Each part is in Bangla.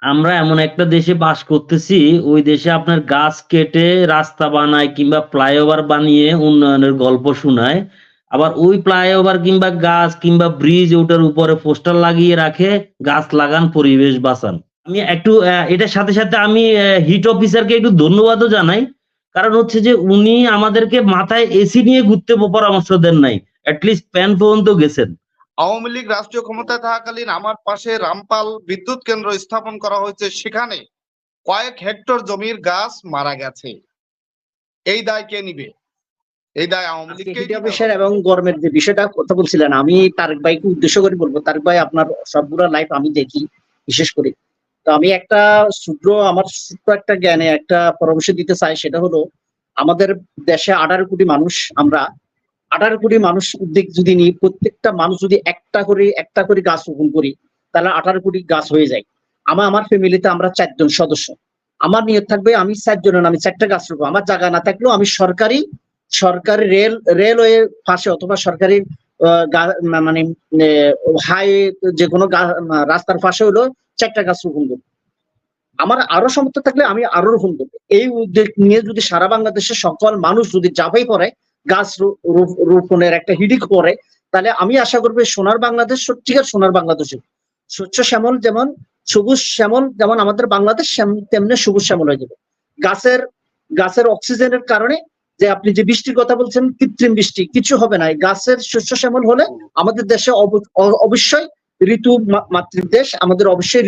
আমরা এমন একটা দেশে বাস করতেছি, ওই দেশে আপনার গাছ কেটে রাস্তা বানায় কিংবা ফ্লাইওভার বানিয়ে উন্নয়নের গল্প শুনায়। আবার ওই ফ্লাইওভার কিংবা গাছ কিংবা ব্রিজ ওটার উপরে পোস্টার লাগিয়ে রাখে, গাছ লাগান, পরিবেশ বাঁচান। আমি একটু এটার সাথে, সাথে আমি হিট অফিসারকে একটু ধন্যবাদও জানাই। কারণ হচ্ছে যে উনি আমাদেরকে মাথায় এসি নিয়ে ঘুরতে পরামর্শ দেন নাই। এট লিস্ট ফ্যান পর্যন্ত গেছেন। আওয়ামী লীগ রাষ্ট্রীয় ক্ষমতায় থাকাকালীন আমার পাশে রামপাল বিদ্যুৎ কেন্দ্র স্থাপন করা হয়েছে, সেখানে কয়েক হেক্টর জমির গাছ মারা গেছে। এই দায় কে নিবে? এই দায় আওয়ামী লীগকে হিট অফিসার এবং গরমের যে বিষয়টা কথা বলছিলেন, আমি তারেক ভাইকে উদ্দেশ্য করে বলবো, তারেক ভাই আপনার সবগুলো লাইভ আমি দেখি বিশেষ করে। তো আমি একটা আমার ছোট্ট একটা জ্ঞানে একটা পরামর্শ দিতে চাই, সেটা হলো আমাদের দেশে 18 কোটি মানুষ, আমরা 18 কোটি মানুষ উদ্যোগ যদি নিই, প্রত্যেকটা মানুষ যদি একটা করে গাছ রোপণ করি, তাহলে 18 কোটি গাছ হয়ে যায়। আমার ফ্যামিলিতে আমরা 4 জন সদস্য। আমার নিয়ত থাকবে আমি 4 জনের আমি 4টা গাছ রোপণ। আমার জায়গা না থাকলেও আমি সরকারি সরকারি রেলওয়ে পাশে অথবা সরকারি মানে হাই যে কোনো রাস্তার পাশে হলো 4টা গাছ রোপণ করবো। আমার আরো সামর্থ্য থাকলে আমি আরো রোপণ করবো। এই উদ্যোগ নিয়ে যদি সারা বাংলাদেশের সকল মানুষ যদি ঝাঁপাই পড়ে, গাছ রোপণের একটা হিড়িক করে, তাহলে আমি আশা করবো সোনার বাংলাদেশ, সত্যিকার সোনার বাংলাদেশে স্বচ্ছ শ্যামল, যেমন সবুজ শ্যামল, যেমন আমাদের বাংলাদেশ তেমনি সবুজ শ্যামল হয়ে যাবে। গাছের গাছের অক্সিজেনের কারণে, যে আপনি যে বৃষ্টির কথা বলছেন, কৃত্রিম বৃষ্টি কিছু হবে না। গাছের শস্য শ্যামল হলে আমাদের দেশে অবশ্যই ঋতু মাতৃক দেশ, আমাদের অবশ্যই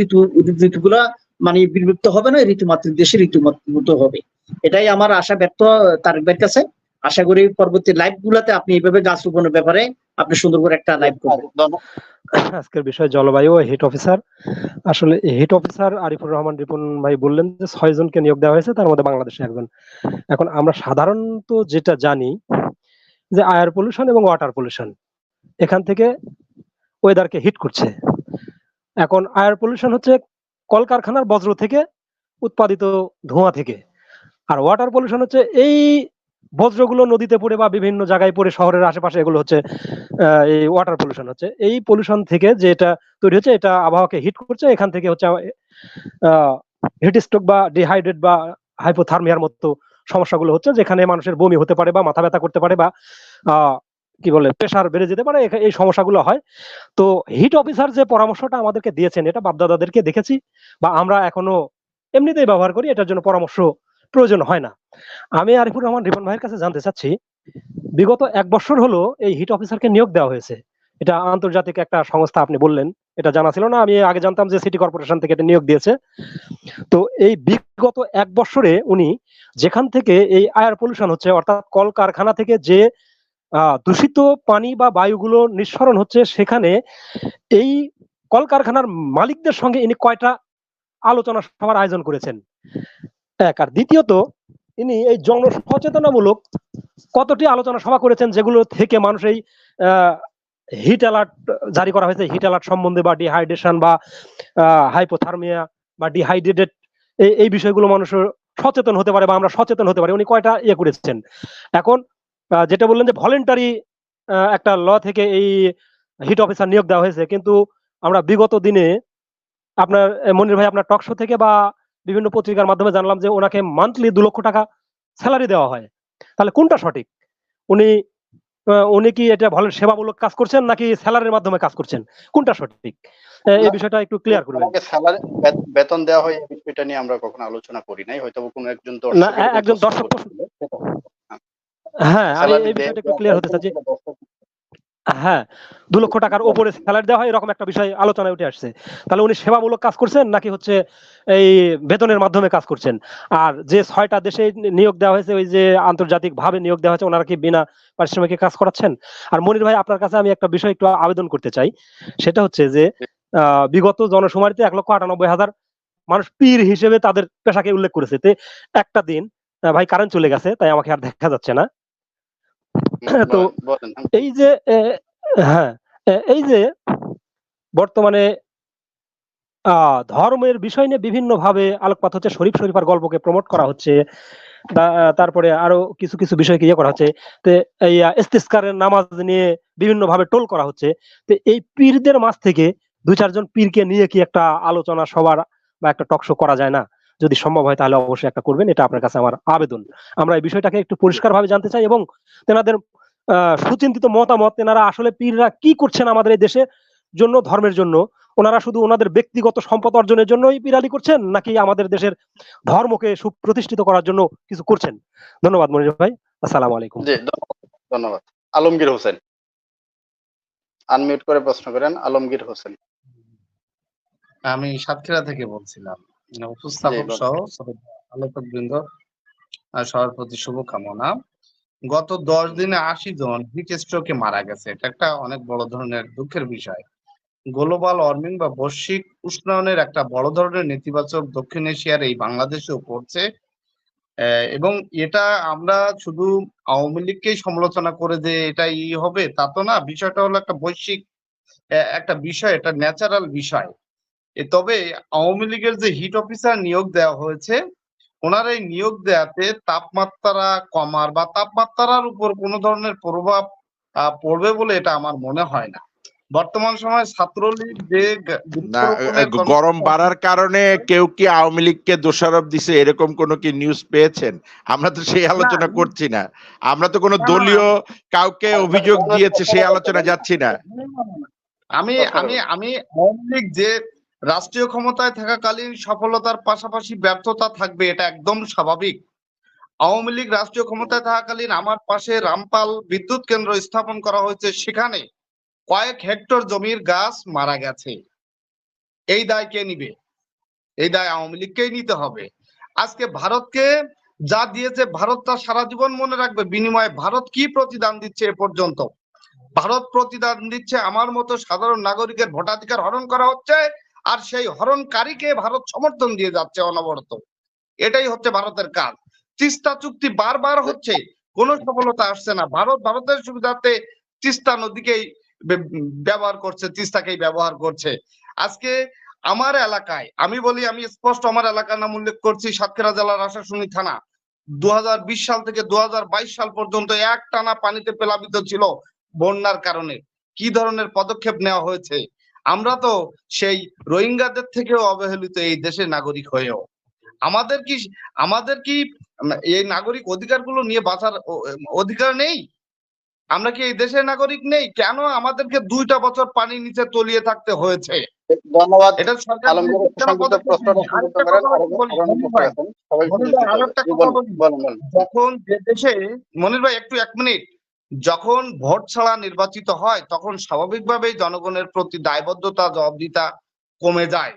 ঋতুগুলা মানে বিলুপ্ত হবে না, ঋতুমাতৃক দেশে ঋতুমত হবে। এটাই আমার আশা ব্যক্ত তারেক ভাইয়ের কাছে। আশা করি পরবর্তী লাইভ গুলাতে আপনি এইভাবে গাছ রোপণের ব্যাপারে আপনি সুন্দর করে একটা লাইভ করবেন। আজকের বিষয় জলবায়ু হিট অফিসার। আসলে হিট অফিসার আরিফুর রহমান রিপন ভাই বললেন যে 6 জনকে নিয়োগ দেওয়া হয়েছে, তার মধ্যে বাংলাদেশে একজন। এখন আমরা সাধারণত যেটা জানি যে এয়ার পলিউশন এবং ওয়াটার পলিউশন এখান থেকে ওয়েদারকে হিট করছে। এখন এয়ার পলিউশন হচ্ছে কলকারখানার বজ্র থেকে উৎপাদিত ধোঁয়া থেকে, আর ওয়াটার পলিউশন হচ্ছে এই বজ্রগুলো নদীতে পড়ে বা বিভিন্ন জায়গায় পড়ে শহরের আশেপাশে, এগুলো হচ্ছে এই ওয়াটার পলিউশন। হচ্ছে এই পলিউশন থেকে যেটা তৈরি হচ্ছে, এটা আবহাওয়াকে হিট করছে। এখান থেকে হচ্ছে হিট স্ট্রোক বা ডিহাইড্রেট বা হাইপোথার্মিয়ার মতো সমস্যাগুলো হচ্ছে, যেখানে মানুষের বমি হতে পারে বা মাথা ব্যথা করতে পারে বা কি বলে প্রেসার বেড়ে যেতে পারে, এই সমস্যাগুলো হয়। তো হিট অফিসার যে পরামর্শটা আমাদেরকে দিয়েছেন, এটা বাপদাদাদেরকে দেখেছি বা আমরা এখনো এমনিতেই ব্যবহার করি, এটার জন্য পরামর্শ প্রয়োজন হয় না। আমি আরিফুর রহমান রিপন ভাইয়ের কাছে জানতে চাচ্ছি, বিগত 1 বছর হলো এই হিট অফিসারকে নিয়োগ দেওয়া হয়েছে। এটা আন্তর্জাতিক একটা সংস্থা, আপনি বললেন, এটা জানা ছিল না। আমি আগে জানতাম যে সিটি কর্পোরেশন থেকে এটা নিয়োগ দিয়েছে। তো এই বিগত 1 বছরে উনি যেখান থেকে এই এয়ার পলিউশন হচ্ছে, অর্থাৎ কলকারখানা থেকে যে দূষিত পানি বা বায়ুগুলো নিঃসরণ হচ্ছে, সেখানে এই কলকারখানার মালিকদের সঙ্গে ইনি কয়টা আলোচনা সভার আয়োজন করেছেন, এক। আর দ্বিতীয়ত, ইনি এই জনসচেতনামূলক কতটি আলোচনা সভা করেছেন, যেগুলো থেকে মানুষ এই হিট অ্যালার্ট জারি করা হয়েছে, হিট অ্যালার্ট সম্বন্ধে বা ডিহাইড্রেশন বা হাইপোথার্মিয়া বা ডিহাইড্রেটেড, এই বিষয়গুলো মানুষ সচেতন হতে পারে বা আমরা সচেতন হতে পারি। উনি কয়টা করেছেন? এখন যেটা বললেন যে ভলেন্টারি একটা ল থেকে এই হিট অফিসার নিয়োগ দেওয়া হয়েছে, কিন্তু আমরা বিগত দিনে আপনার মনির ভাই আপনার টক শো থেকে বা বিভিন্ন পত্রিকার মাধ্যমে জানলাম যে ওনাকে মান্থলি 2 লক্ষ টাকা স্যালারি দেওয়া হয়। তাহলে কোনটা সঠিক? উনি কি এটা ভালো সেবামূলক কাজ করছেন নাকি স্যালারির মাধ্যমে কাজ করছেন? কোনটা সঠিক? এই বিষয়টা একটু ক্লিয়ার করবেন। আমাকে স্যালারি বেতন দেওয়া হয়, এই বিষয়টা নিয়ে আমরা কখনো আলোচনা করি নাই। হয়তো কোনো একজন দর্শক হ্যাঁ, আমি এই বিষয়টা একটু ক্লিয়ার হতে চাচ্ছি। হ্যাঁ, 2 লক্ষ টাকার উপরে স্যালারি দেওয়া হয়, এরকম একটা বিষয় আলোচনায় উঠে আসছে। তাহলে উনি সেবামূলক কাজ করছেন নাকি হচ্ছে এই বেতনের মাধ্যমে কাজ করছেন? আর যে 6টা দেশে নিয়োগ দেওয়া হয়েছে, ওই যে আন্তর্জাতিক ভাবে নিয়োগ দেওয়া হয়েছে, ওনারা কি বিনা পারিশ্রমিকে কাজ করাচ্ছেন? আর মনির ভাই, আপনার কাছে আমি একটা বিষয় একটু আবেদন করতে চাই। সেটা হচ্ছে যে বিগত জনশুমারিতে 1,98,000 মানুষ পীর হিসেবে তাদের পেশাকে উল্লেখ করেছে। একটা দিন ভাই কারেন্ট চলে গেছে, তাই আমাকে আর দেখা যাচ্ছে না। তো এই যে হ্যাঁ, এই যে বর্তমানে ধর্মের বিষয় নিয়ে বিভিন্ন ভাবে আলোকপাত হচ্ছে, শরীফ শরীফার গল্পকে প্রমোট করা হচ্ছে, তারপরে আরো কিছু কিছু বিষয়কে করা হচ্ছে। তো এই ইস্তিসকারের নামাজ নিয়ে বিভিন্ন ভাবে টোল করা হচ্ছে। তো এই পীরদের মাঝ থেকে 2-4 জন পীরকে নিয়ে কি একটা আলোচনা সভার বা একটা টক শো করা যায় না? যদি সম্ভব হয় তাহলে অবশ্যই একটা করবেন, এটা আপনার কাছে আমার আবেদন। আমরা এই বিষয়টাকে একটু পরিষ্কারভাবে জানতে চাই এবং তেনাদের সুচিন্তিত মতামত, তেনারা আসলে পীররা কি করছেন আমাদের এই দেশে জন্য, ধর্মের জন্য। ওনারা শুধু ওনাদের ব্যক্তিগত সম্পদ অর্জনের জন্যই পীরালি করছেন, নাকি আমাদের দেশের ধর্মকে সুপ্রতিষ্ঠিত করার জন্য কিছু করছেন? ধন্যবাদ মনির ভাই, আসসালামু আলাইকুম। জি, ধন্যবাদ। আলমগীর হোসেন, আনমিউট করে প্রশ্ন করেন। আলমগীর হোসেন। আমি সাতক্ষীরা থেকে বলছিলাম। উপস্থাপক জি, সহ আলোচক বৃন্দ সবার প্রতি শুভকামনা। গত 10 দিনে 80 জন হিট স্ট্রোকে মারা গেছে। এটা একটা অনেক বড় ধরনের দুঃখের বিষয়। গ্লোবাল ওয়ার্মিং বা বৈশ্বিক উষ্ণায়নের একটা বড় ধরনের নেতিবাচক দক্ষিণ এশিয়ার এই বাংলাদেশেও পড়ছে। এবং এটা আমরা শুধু আওয়ামী লীগকেই সমালোচনা করে যে এটাই হবে তা তো না। বিষয়টা হলো একটা বৈশ্বিক একটা বিষয়, এটা ন্যাচারাল বিষয়। তবে আওয়ামী লীগের যে হিট অফিসার নিয়োগ দেওয়া হয়েছে, ওনার এই নিয়োগ দেওয়াতে তাপমাত্রা কমার বা তাপমাত্রার উপর কোনো ধরনের প্রভাব পড়বে বলে এটা আমার মনে হয় না। বর্তমান সময়ে ছাত্রলীগ যে না, গরম বাড়ার কারণে কেউ কি আওয়ামী লীগকে দোষারোপ দিছে এরকম কোনো কি নিউজ পেয়েছেন? আমরা তো সেই আলোচনা করছি না, আমরা তো কোনো দলীয় কাউকে অভিযোগ দিয়েছে সেই আলোচনা যাচ্ছি না। আমি আমি আমি আওয়ামী লীগ যে রাষ্ট্রীয় ক্ষমতায় থাকাকালীন সফলতার পাশাপাশি ব্যর্থতা থাকবে, এটা একদম স্বাভাবিক। আওয়ামী লীগ রাষ্ট্রীয় ক্ষমতায় থাকাকালীন আমার পাশে রামপাল বিদ্যুৎ কেন্দ্র স্থাপন করা হয়েছে, সেখানে কয়েক হেক্টর জমির গাছ মারা গেছে। এই দায় কে নিবে? এই দায় আওয়ামী লীগকেই নিতে হবে। আজকে ভারতকে যা দিয়েছে ভারত তা সারা জীবন মনে রাখবে। বিনিময়ে ভারত কি প্রতিদান দিচ্ছে এ পর্যন্ত? ভারত প্রতিদান দিচ্ছে আমার মতো সাধারণ নাগরিকের ভোটাধিকার হরণ করা হচ্ছে, আর সেই হরণকারীকে ভারত সমর্থন দিয়ে যাচ্ছে অনবরত। এটাই হচ্ছে ভারতের কাজ। তিস্তা চুক্তি বারবার হচ্ছে, কোনো সফলতা আসছে না। ভারতের সুবিধার্থে তিস্তা নদীকেই ব্যবহার করছে, তিস্তাকেই ব্যবহার করছে। আজকে আমার এলাকায়, আমি বলি, আমি স্পষ্ট আমার এলাকার নাম উল্লেখ করছি, সাতক্ষীরা জেলার আশাশুনি থানা। 2020 সাল থেকে 2022 সাল পর্যন্ত একটানা পানিতে প্লাবিত ছিল বন্যার কারণে। কি ধরনের পদক্ষেপ নেওয়া হয়েছে? আমরা তো সেই রোহিঙ্গাদের থেকেও অবহেলিত এই দেশের নাগরিক হয়েও আমাদের কি এই নাগরিক অধিকারগুলো নিয়ে বাঁচার অধিকার নেই? আমরা কি এই দেশের নাগরিক নেই? কেন আমাদেরকে 2টা বছর পানির নিচে তলিয়ে থাকতে হয়েছে? ধন্যবাদ। এটা সরকার যখন যে দেশে, মনির ভাই একটু 1 মিনিট, যখন ভোট ছাড়া নির্বাচিত হয় তখন স্বাভাবিকভাবেই জনগণের প্রতি দায়বদ্ধতা, জবাবদিহিতা কমে যায়।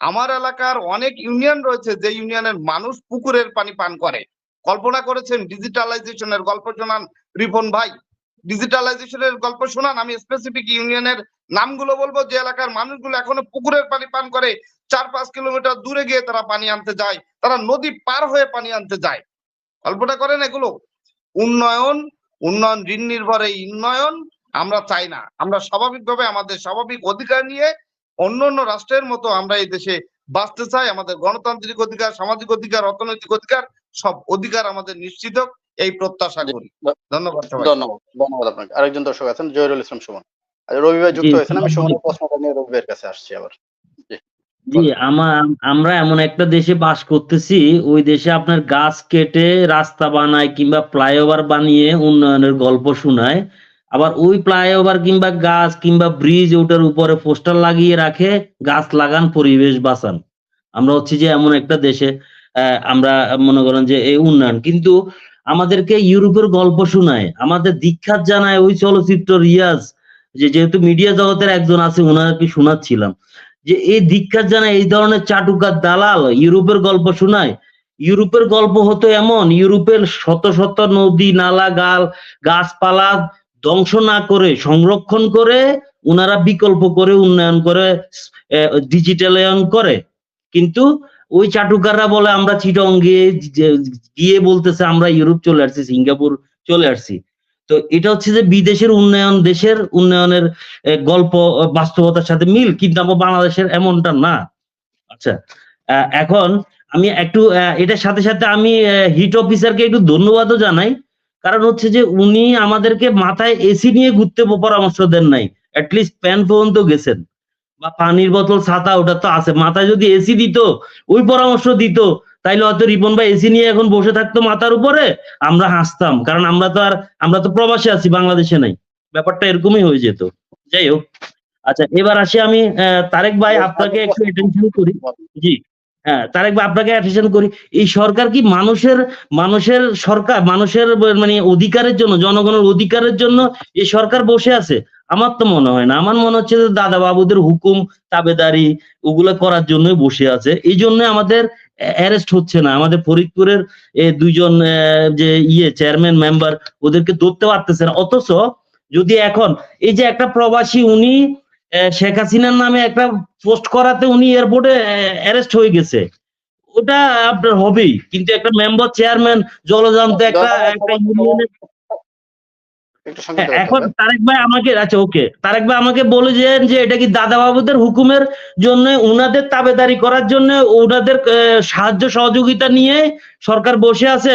আমার এলাকার অনেক ইউনিয়ন রয়েছে যে ইউনিয়নের মানুষ পুকুরের পানি পান করে। কল্পনা করেছেন? ডিজিটালাইজেশনের গল্প শোনান রিপন ভাই, ডিজিটালাইজেশনের গল্প শোনান। আমি স্পেসিফিক ইউনিয়নের নামগুলো বলবো যে এলাকার মানুষগুলো এখনো পুকুরের পানি পান করে। 4-5 কিলোমিটার দূরে গিয়ে তারা পানি আনতে যায়, তারা নদী পার হয়ে পানি আনতে যায়। কল্পনা করেন এগুলো? উন্নয়ন ঋণ নির্ভর এই উন্নয়ন আমরা চাই না। আমরা স্বাভাবিকভাবে আমাদের স্বাভাবিক অধিকার নিয়ে অন্য রাষ্ট্রের মতো আমরা এই দেশে বাঁচতে চাই। আমাদের গণতান্ত্রিক অধিকার, সামাজিক অধিকার, অর্থনৈতিক অধিকার, সব অধিকার আমাদের নিশ্চিত হোক, এই প্রত্যাশা করি। ধন্যবাদ সবাই। ধন্যবাদ আপনাকে। আরেকজন দর্শক আছেন, জহিরুল ইসলাম সুমন। রবি ভাই যুক্ত হয়েছেন, আমি সুমনের প্রশ্নটা নিয়ে রবি ভাইয়ের কাছে আসছি আবার। জি, আমরা এমন একটা দেশে বাস করতেছি, ওই দেশে আপনার গাছ কেটে রাস্তা বানায় কিংবা ফ্লাইওভার বানিয়ে উন্নয়নের গল্প শোনায়। আবার ওই ফ্লাইওভার কিংবা গাছ কিংবা ব্রিজ ওটার উপরে পোস্টার লাগিয়ে রাখে, গাছ লাগান, পরিবেশ বাঁচান। আমরা হচ্ছে যে এমন একটা দেশে আমরা মনে করেন যে এই উন্নয়ন, কিন্তু আমাদেরকে ইউরোপের গল্প শোনায়, আমাদের দীক্ষাত জানায় ওই চলচ্চিত্র রিয়াজ, যেহেতু মিডিয়া জগতের একজন আছে, ওনাকে শোনাচ্ছিলাম যে এই দীক্ষাত জানায় এই ধরনের চাটুকার দালাল ইউরোপের গল্প শোনায়। ইউরোপের গল্প হতো এমন, ইউরোপের শত শত নদী নালা গাছপালা ধ্বংস না করে সংরক্ষণ করে ওনারা বিকল্প করে উন্নয়ন করে, ডিজিটালায়ন করে। কিন্তু ওই চাটুকাররা বলে আমরা চিটং গিয়ে বলতেছে আমরা ইউরোপ চলে আসছি, সিঙ্গাপুর চলে আসছি। তো এটা হচ্ছে যে বিদেশের উন্নয়ন, দেশের উন্নয়নের গল্প বাস্তবতার সাথে মিল, কিন্তু আমার বাংলাদেশের এমনটা না। আচ্ছা, এখন আমি একটু এটার সাথে সাথে আমি হিট অফিসারকে একটু ধন্যবাদও জানাই, কারণ হচ্ছে যে উনি আমাদেরকে মাথায় এসি নিয়ে ঘুরতে পরামর্শ দেন নাই, অ্যাটলিস্ট প্যান পর্যন্ত গেছেন। বা পানির বোতল, ছাতা, ওটা তো আছে। মাথায় যদি এসি দিত, ওই পরামর্শ দিত, তাইলে হয়তো রিপন ভাই এসি নিয়ে এখন বসে থাকতো মাথার উপরে, আমরা হাসতাম। কারণ আমরা তো প্রবাসে আছি, বাংলাদেশে নাই। ব্যাপারটা এরকমই হয়ে যেত। যাই হোক, আচ্ছা এবার আসি আমি তারেক ভাই, আপনাকে একটু অ্যাটেনশন করি। জি, হ্যাঁ তারেক ভাই, আপনাকে অ্যাটেনশন করি। এই সরকার কি মানুষের সরকার, মানুষের মানে অধিকারের জন্য, জনগণের অধিকারের জন্য এই সরকার বসে আছে? আমার তো মনে হয় না। আমার মনে হচ্ছে যে দাদা বাবুদের হুকুম, তাবেদারি, ওগুলো করার জন্যই বসে আছে। এই জন্য আমাদের অ্যারেস্ট হচ্ছে না। আমাদের ফরিদপুরের দুইজন যে চেয়ারম্যান মেম্বার, ওদেরকে ধরতে পারতেছে না। অথচ যদি এখন এই যে একটা প্রবাসী, উনি শেখ হাসিনার নামে একটা পোস্ট করাতে উনি এয়ারপোর্টে অ্যারেস্ট হয়ে গেছে, ওটা আপনার হবেই। কিন্তু একটা মেম্বার, চেয়ারম্যান, জলজান্ত একটা ইউনিয়নের, একটু সংক্ষিপ্ত করতে এখন হবে। তারেক ভাই আমাকে, আচ্ছা ওকে, তারেক ভাই আমাকে বলে যে এটা কি দাদা বাবুদের হুকুমের জন্য, উনাদের তাবেদারি করার জন্য, ওনাদের সাহায্য সহযোগিতা নিয়ে সরকার বসে আছে।